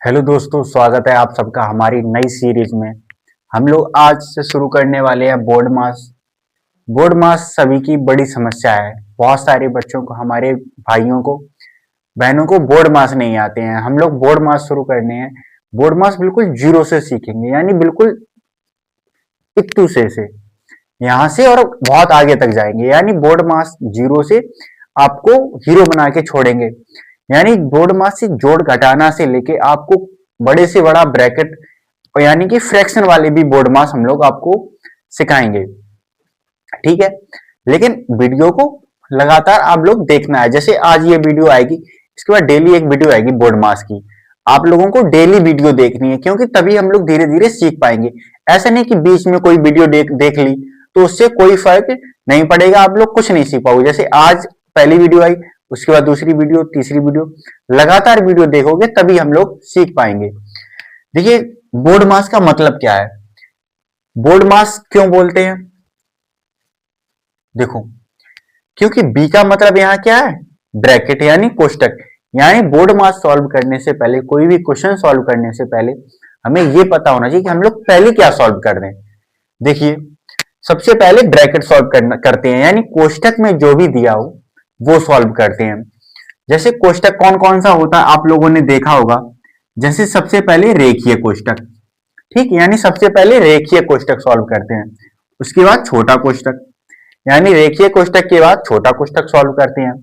Hello दोस्तों, स्वागत है आप सबका हमारी नई सीरीज में। हम लोग आज से शुरू करने वाले हैं बोर्ड मास। बोर्ड मास सभी की बड़ी समस्या है। बहुत सारे बच्चों को, हमारे भाइयों को, बहनों को बोर्ड मास नहीं आते हैं। हम लोग बोर्ड मास शुरू करने हैं। बोर्ड मास बिल्कुल जीरो से सीखेंगे, यानी बिल्कुल इक्टू से यहाँ से और बहुत आगे तक जाएंगे। यानी बोर्ड मास जीरो से आपको हीरो बना के छोड़ेंगे। यानी बोर्ड मास से जोड़ घटाना से लेके आपको बड़े से बड़ा ब्रैकेट, यानी कि फ्रैक्शन वाले भी बोर्ड मास हम लोग आपको सिखाएंगे। ठीक है, लेकिन वीडियो को लगातार आप लोग देखना है। जैसे आज ये वीडियो आएगी, इसके बाद डेली एक वीडियो आएगी बोर्ड मास की। आप लोगों को डेली वीडियो देखनी है, क्योंकि तभी हम लोग धीरे धीरे सीख पाएंगे। ऐसा नहीं कि बीच में कोई वीडियो देख ली तो उससे कोई फर्क नहीं पड़ेगा, आप लोग कुछ नहीं सीख पाओगे। जैसे आज पहली वीडियो आई, उसके बाद दूसरी वीडियो, तीसरी वीडियो, लगातार वीडियो देखोगे तभी हम लोग सीख पाएंगे। देखिए, बोर्ड मास का मतलब क्या है, बोर्ड मास क्यों बोलते हैं? देखो, क्योंकि बी का मतलब यहां क्या है, ब्रैकेट यानी कोष्टक। यानी बोर्ड मास सॉल्व करने से पहले, कोई भी क्वेश्चन सॉल्व करने से पहले हमें यह पता होना चाहिए कि हम लोग पहले क्या सॉल्व कर रहे हैं। देखिए, सबसे पहले ब्रैकेट सॉल्व करते हैं, यानी कोष्टक में जो भी दिया हो वो सॉल्व करते हैं। जैसे कोष्टक कौन कौन सा होता है आप लोगों ने देखा होगा। जैसे सबसे पहले रेखीय कोष्टक, ठीक, यानी सबसे पहले रेखीय कोष्टक सॉल्व करते हैं। उसके बाद छोटा कोष्टक, यानी रेखीय कोष्टक के बाद छोटा कोष्टक सॉल्व करते हैं।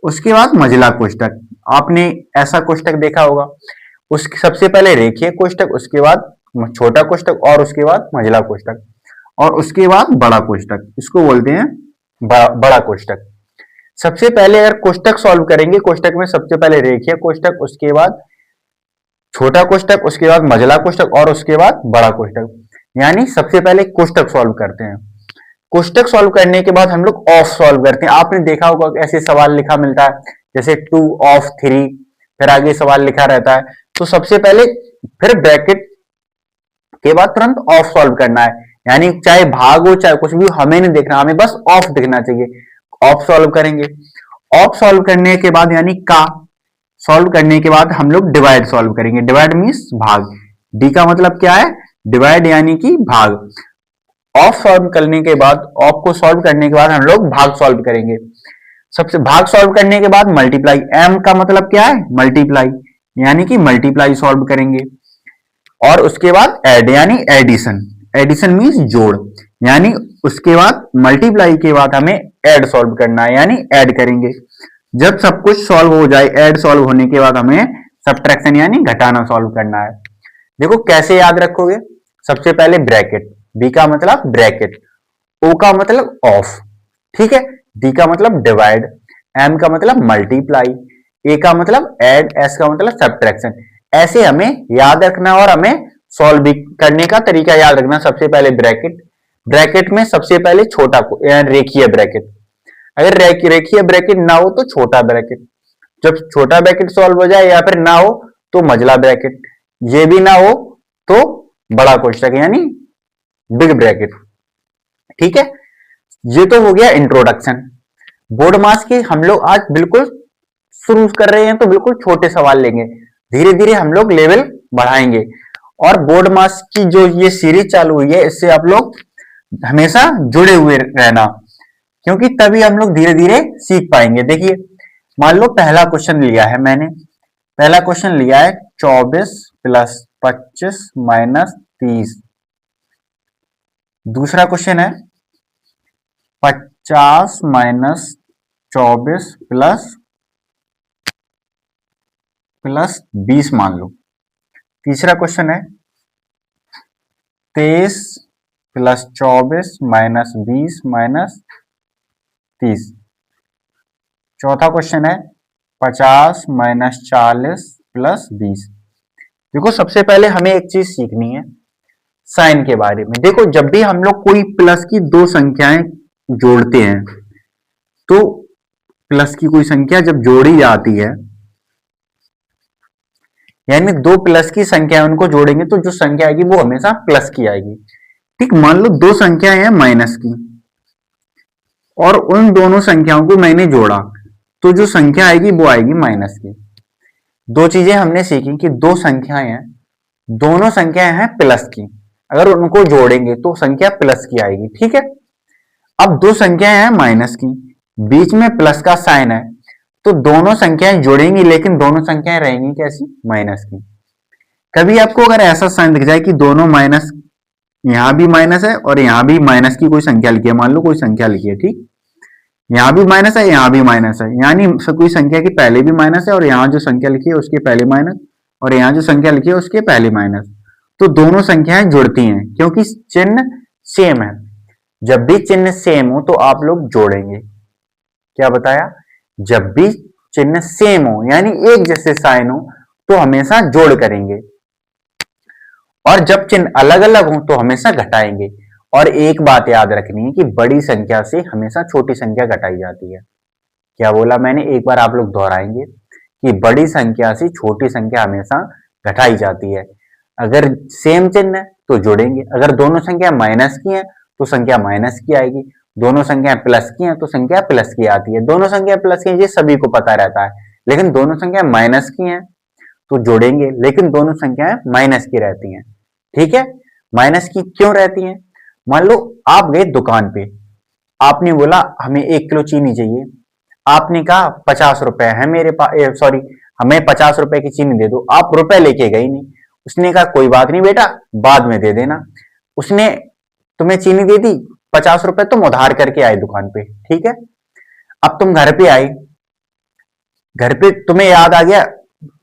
उसके बाद मझला कोष्टक, आपने ऐसा कोष्टक देखा होगा। उसके सबसे पहले रेखीय कोष्टक, उसके बाद छोटा कोष्टक, और उसके बाद मझला कोष्टक, और उसके बाद बड़ा कोष्टक। इसको बोलते हैं बड़ा कोष्टक। सबसे पहले अगर कोष्टक सॉल्व करेंगे, कोष्टक में सबसे पहले रेखीय कोष्टक, उसके बाद छोटा कोष्टक, उसके बाद मझला कोष्टक, और उसके बाद बड़ा कोष्टक। यानी सबसे पहले कोष्टक सॉल्व करते हैं। कोष्टक सॉल्व करने के बाद हम लोग ऑफ सॉल्व करते हैं। आपने देखा होगा ऐसे सवाल लिखा मिलता है, जैसे 2 ऑफ 3, फिर आगे सवाल लिखा रहता है। तो सबसे पहले फिर ब्रैकेट के बाद तुरंत ऑफ सॉल्व करना है। यानी चाहे भाग हो चाहे कुछ भी, हमें नहीं देखना, हमें बस ऑफ दिखना चाहिए। ऑफ सॉल्व करेंगे। ऑफ सॉल्व करने के बाद, यानी का सॉल्व करने के बाद हम लोग डिवाइड सॉल्व करेंगे। डिवाइड मीन्स भाग। डी का मतलब क्या है, डिवाइड यानी कि भाग। ऑफ सॉल्व करने के बाद, ऑफ को सॉल्व करने के बाद हम लोग भाग सॉल्व करेंगे। सबसे भाग सॉल्व करने के बाद मल्टीप्लाई, एम का मतलब क्या है, मल्टीप्लाई, यानी कि मल्टीप्लाई सॉल्व करेंगे। और उसके बाद ऐड यानी एडिशन। एडिशन मीन्स जोड़, यानी उसके बाद मल्टीप्लाई के बाद हमें ऐड सॉल्व करना है, यानी ऐड करेंगे। जब सब कुछ सॉल्व हो जाए, ऐड सॉल्व होने के बाद हमें सब्ट्रैक्शन यानी घटाना सॉल्व करना है। देखो कैसे याद रखोगे। सबसे पहले ब्रैकेट, बी का मतलब ब्रैकेट, ओ का मतलब ऑफ, ठीक है, डी का मतलब डिवाइड, एम का मतलब मल्टीप्लाई, ए का मतलब ऐड, एस का मतलब सब्ट्रैक्शन। ऐसे हमें याद रखना और हमें सॉल्व करने का तरीका याद रखना। सबसे पहले ब्रैकेट, ब्रैकेट में सबसे पहले छोटा रेखीय ब्रैकेट, अगर रेखीय ब्रैकेट ना हो तो छोटा ब्रैकेट, जब छोटा ब्रैकेट सॉल्व हो जाए या फिर ना हो तो मझला ब्रैकेट, ये भी ना हो तो बड़ा कोष्टक यानी बिग ब्रैकेट। ठीक है, ये तो हो गया इंट्रोडक्शन। बोर्ड मास के हम लोग आज बिल्कुल शुरू कर रहे हैं, तो बिल्कुल छोटे सवाल लेंगे, धीरे धीरे हम लोग लेवल बढ़ाएंगे। और बोर्ड मास की जो ये सीरीज चालू हुई है, इससे आप लोग हमेशा जुड़े हुए रहना, क्योंकि तभी हम लोग धीरे धीरे सीख पाएंगे। देखिए, मान लो पहला क्वेश्चन लिया है मैंने, पहला क्वेश्चन लिया है 24 + 25 - 30। दूसरा क्वेश्चन है 50 - 24 प्लस 20 मान लो। तीसरा क्वेश्चन है 23 + 24 - 20 - 30। चौथा क्वेश्चन है 50 - 40 + 20। देखो, सबसे पहले हमें एक चीज सीखनी है साइन के बारे में। देखो, जब भी हम लोग कोई प्लस की दो संख्याएं जोड़ते हैं, तो प्लस की कोई संख्या जब जोड़ी जाती है, यानी दो प्लस की संख्या उनको जोड़ेंगे तो जो संख्या आएगी वो हमेशा प्लस की आएगी। ठीक, मान लो दो संख्याएं हैं माइनस की, और उन दोनों संख्याओं को मैंने जोड़ा, तो जो संख्या आएगी वो आएगी माइनस की। दो चीजें हमने सीखी कि दो संख्याएं हैं, दोनों संख्याएं हैं प्लस की, अगर उनको जोड़ेंगे तो संख्या प्लस की आएगी। ठीक है। अब दो संख्याएं हैं माइनस की, बीच में प्लस का साइन है, तो दोनों संख्याएं जुड़ेंगी लेकिन दोनों संख्याएं रहेंगी कैसी, माइनस की। कभी आपको अगर ऐसा साइन दिख जाए कि दोनों माइनस, यहां भी माइनस है और यहां भी माइनस की कोई संख्या लिखी है, मान लो कोई संख्या लिखी है, ठीक, यहां भी माइनस है यहां भी माइनस है, यानी कोई संख्या की पहले भी माइनस है और यहां जो संख्या लिखी है उसके पहले माइनस, और यहां जो संख्या लिखी है उसके पहले माइनस, तो दोनों संख्याएं जुड़ती हैं क्योंकि चिन्ह सेम है। जब भी चिन्ह सेम हो तो आप लोग जोड़ेंगे। क्या बताया, जब भी चिन्ह सेम हो यानी एक जैसे साइन हो तो हमेशा जोड़ करेंगे, और जब चिन्ह अलग अलग हो तो हमेशा घटाएंगे। और एक बात याद रखनी है कि बड़ी संख्या से हमेशा छोटी संख्या घटाई जाती है। क्या बोला मैंने, एक बार आप लोग दोहराएंगे कि बड़ी संख्या से छोटी संख्या हमेशा घटाई जाती है। अगर सेम चिन्ह है तो जोड़ेंगे, अगर दोनों संख्या माइनस की है तो संख्या माइनस की आएगी, दोनों संख्या प्लस की है तो संख्या प्लस की आती है। दोनों संख्या प्लस की है ये सभी को पता रहता है, लेकिन दोनों संख्या माइनस की है तो जोड़ेंगे, लेकिन दोनों संख्याएं माइनस की रहती हैं। ठीक है, माइनस की क्यों रहती हैं? मान लो आप गए दुकान पे, आपने बोला हमें 1 किलो चीनी चाहिए, आपने कहा 50 रुपए है मेरे पास, सॉरी हमें 50 रुपए की चीनी दे दो, आप रुपए लेके गई नहीं। उसने कहा कोई बात नहीं बेटा बाद में दे देना। उसने तुम्हें चीनी दे दी, 50 रुपए तुम उधार करके आए दुकान पे। ठीक है, अब तुम घर पे आई, घर पे तुम्हें याद आ गया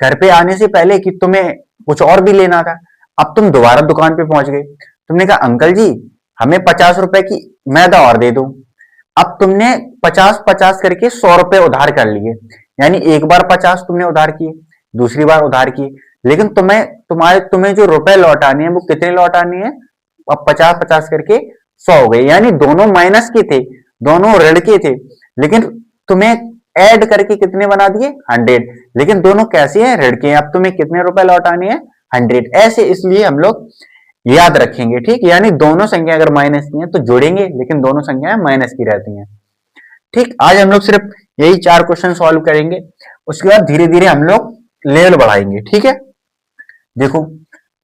घर पे आने से पहले कि तुम्हें कुछ और भी लेना था। अब तुम दोबारा दुकान पे पहुंच गए, तुमने कहा अंकल जी हमें 50 रुपए की मैदा और दे दो। अब तुमने 50-50 करके 100 रुपए उधार कर लिए, यानी एक बार 50 तुमने उधार किए, दूसरी बार उधार किए, लेकिन तुम्हें जो रुपए लौटाने हैं वो कितने लौटाने हैं? अब 50-50 करके 100 हो गए, यानी दोनों माइनस के थे, दोनों ऋण के थे, लेकिन तुम्हें ऐड करके कितने बना दिए? 100। लेकिन दोनों कैसे हैं? ऋण के हैं। अब तुम्हें कितने रुपए लौटाने हैं? 100। ऐसे इसलिए हम लोग याद रखेंगे। ठीक, यानी दोनों संख्या अगर माइनस की हैं तो जोड़ेंगे, लेकिन दोनों संख्याएं माइनस की रहती हैं। ठीक, आज हम लोग सिर्फ यही 4 क्वेश्चन सॉल्व करेंगे, उसके बाद धीरे धीरे हम लोग लेवल बढ़ाएंगे। ठीक है, देखो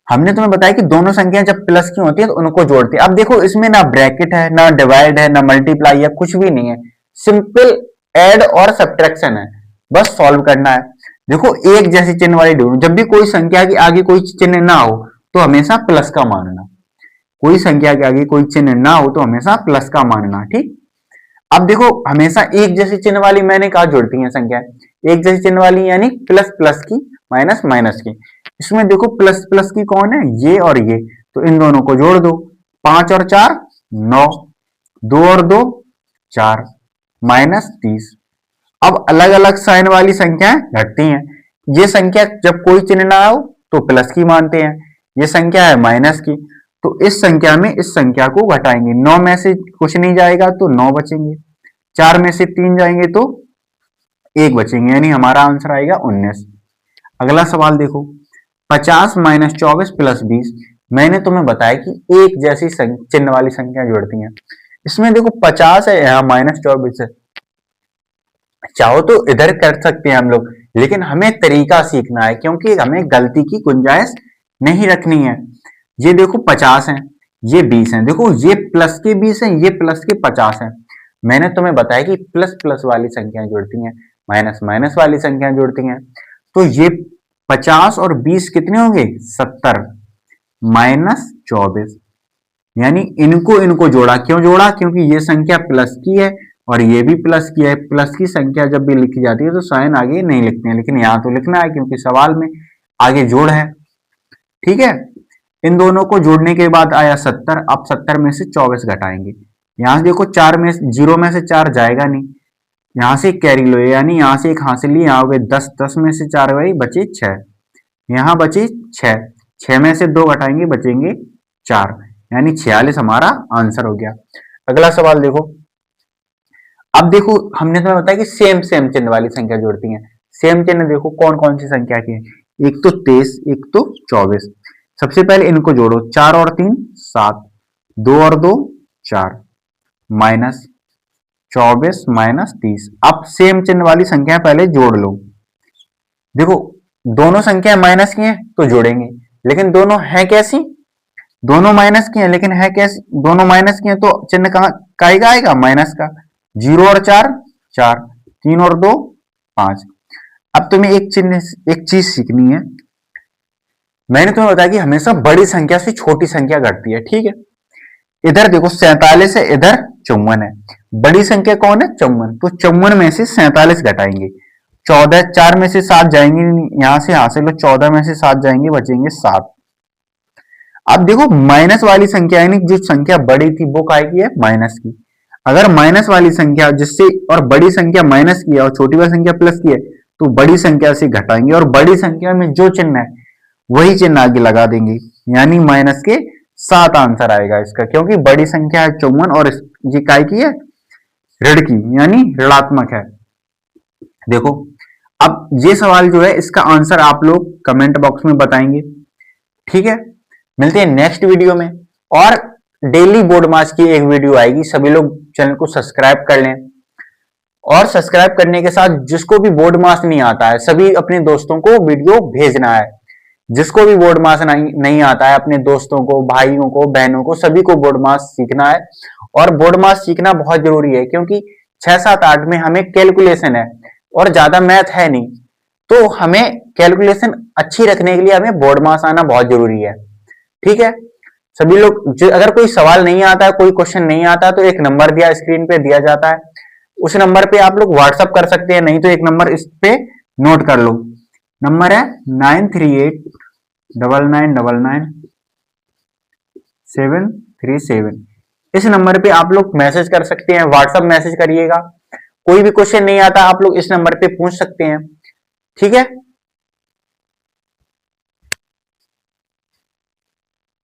हमने तुम्हें बताया कि दोनों संख्या जब प्लस की होती है तो उनको जोड़ते हैं। अब देखो इसमें ना ब्रैकेट है, ना डिवाइड है, ना मल्टीप्लाई है, कुछ भी नहीं है, सिंपल ऐड और सब्ट्रैक्शन है, बस सॉल्व करना है। देखो एक जैसे चिन्ह वाली ढूंढो, जब भी कोई संख्या के आगे कोई चिन्ह ना हो तो हमेशा प्लस का मानना, कोई संख्या के आगे कोई चिन्ह ना हो तो हमेशा प्लस का मानना। ठीक, अब देखो हमेशा एक जैसे चिन्ह वाली मैंने कहा जुड़ती है संख्या, एक जैसे चिन्ह वाली यानी प्लस प्लस की, माइनस माइनस की। इसमें देखो प्लस प्लस की कौन है? ये और ये, तो इन दोनों को जोड़ दो, 5 और 4 9, 2 और 2 4, -30। अब अलग अलग साइन वाली संख्याएं घटती हैं। ये संख्या जब कोई चिन्ह ना हो तो प्लस की मानते हैं, ये संख्या है माइनस की, तो इस संख्या में इस संख्या को घटाएंगे। 9 में से कुछ नहीं जाएगा तो 9 बचेंगे, 4 में से 3 जाएंगे तो 1 बचेंगे, यानी हमारा आंसर आएगा 19। अगला सवाल देखो, 50 - 24 + 20। मैंने तुम्हें बताया कि एक जैसी चिन्ह वाली संख्या जोड़ती हैं। इसमें देखो 50 है, यहाँ -24 है, चाहो तो इधर कर सकते हैं हम लोग, लेकिन हमें तरीका सीखना है क्योंकि हमें गलती की गुंजाइश नहीं रखनी है। ये देखो 50 है, ये 20 है, देखो ये प्लस के 20 है, ये प्लस के 50 है। मैंने तुम्हें बताया कि प्लस प्लस वाली संख्याएं जुड़ती हैं, माइनस माइनस वाली संख्याएं जुड़ती हैं, तो ये 50 और 20 कितने होंगे? 70 -24, यानी इनको इनको जोड़ा। क्यों जोड़ा? क्योंकि ये संख्या प्लस की है और ये भी प्लस की है। प्लस की संख्या जब भी लिखी जाती है तो साइन आगे नहीं लिखते हैं, लेकिन यहाँ तो लिखना है क्योंकि सवाल में आगे जोड़ है। ठीक है, इन दोनों को जोड़ने के बाद आया 70। अब 70 में से 24 घटाएंगे, यहां से देखो 4 में 0 में से 4 जाएगा नहीं, यहां से कैरी लो, यानी यहां से एक हासिल ली, यहाँ हो गए 10, 10 में से 4 गई, बचे 6, यहाँ बचे 6, 6 में से 2 घटाएंगे बचेंगे 4, यानी 46 हमारा आंसर हो गया। अगला सवाल देखो, अब देखो हमने तुम्हें बताया कि सेम सेम चिन्ह वाली संख्या जोड़ती हैं। सेम चिन्ह देखो कौन कौन सी संख्या की है, एक तो 23, एक तो 24। सबसे पहले इनको जोड़ो, 4 और 3 7, 2 और 2 4, -24 -30। अब सेम चिन्ह वाली संख्या पहले जोड़ लो। देखो दोनों संख्या माइनस की हैं तो जोड़ेंगे, लेकिन दोनों है कैसी, दोनों माइनस की हैं लेकिन है कैसी, दोनों माइनस की हैं तो चिन्ह कहाँ काई का आएगा, माइनस का। 0 और 4 4, 3 और 2 5। अब तुम्हें एक चीज सीखनी है। मैंने तुम्हें बताया कि हमेशा बड़ी संख्या से छोटी संख्या घटती है, ठीक है। इधर देखो 47 है, इधर 54 है। बड़ी संख्या कौन है, 54, तो 54 में से 47 घटाएंगे। 14, 4 में से 7 जाएंगे, यहां से यहां से लो, 14 में से 7 जाएंगे, बचेंगे 7। अब देखो माइनस वाली संख्या यानी जो संख्या बड़ी थी वो काय की है, माइनस की। अगर माइनस वाली संख्या जिससे और बड़ी संख्या माइनस की है और छोटी वाली संख्या प्लस की है तो बड़ी संख्या से घटाएंगे और बड़ी संख्या में जो चिन्ह है वही चिन्ह आगे लगा देंगे, यानी माइनस के 7 आंसर आएगा इसका, क्योंकि बड़ी संख्या है 54 और ये काय की है, ऋण की, यानी ऋणात्मक है। देखो अब ये सवाल जो है इसका आंसर आप लोग कमेंट बॉक्स में बताएंगे, ठीक है। मिलते हैं नेक्स्ट वीडियो में, और डेली बोर्ड मास की एक वीडियो आएगी। सभी लोग चैनल को सब्सक्राइब कर लें, और सब्सक्राइब करने के साथ जिसको भी बोर्ड मास नहीं आता है सभी अपने दोस्तों को वीडियो भेजना है। जिसको भी बोर्ड मास नहीं आता है अपने दोस्तों को, भाइयों को, बहनों को, सभी को बोर्ड मास सीखना है। और बोर्ड मास सीखना बहुत जरूरी है, क्योंकि 6, 7, 8 में हमें कैलकुलेशन है और ज्यादा मैथ है नहीं, तो हमें कैलकुलेशन अच्छी रखने के लिए हमें बोर्ड मास आना बहुत जरूरी है, ठीक है। सभी लोग अगर कोई सवाल नहीं आता है, कोई क्वेश्चन नहीं आता, तो एक नंबर दिया स्क्रीन पे दिया जाता है, उस नंबर पे आप लोग व्हाट्सअप कर सकते हैं, नहीं तो एक नंबर इस पे नोट कर लो। नंबर है 9389999737। इस नंबर पे आप लोग मैसेज कर सकते हैं, व्हाट्सअप मैसेज करिएगा। कोई भी क्वेश्चन नहीं आता आप लोग इस नंबर पे पूछ सकते हैं, ठीक है।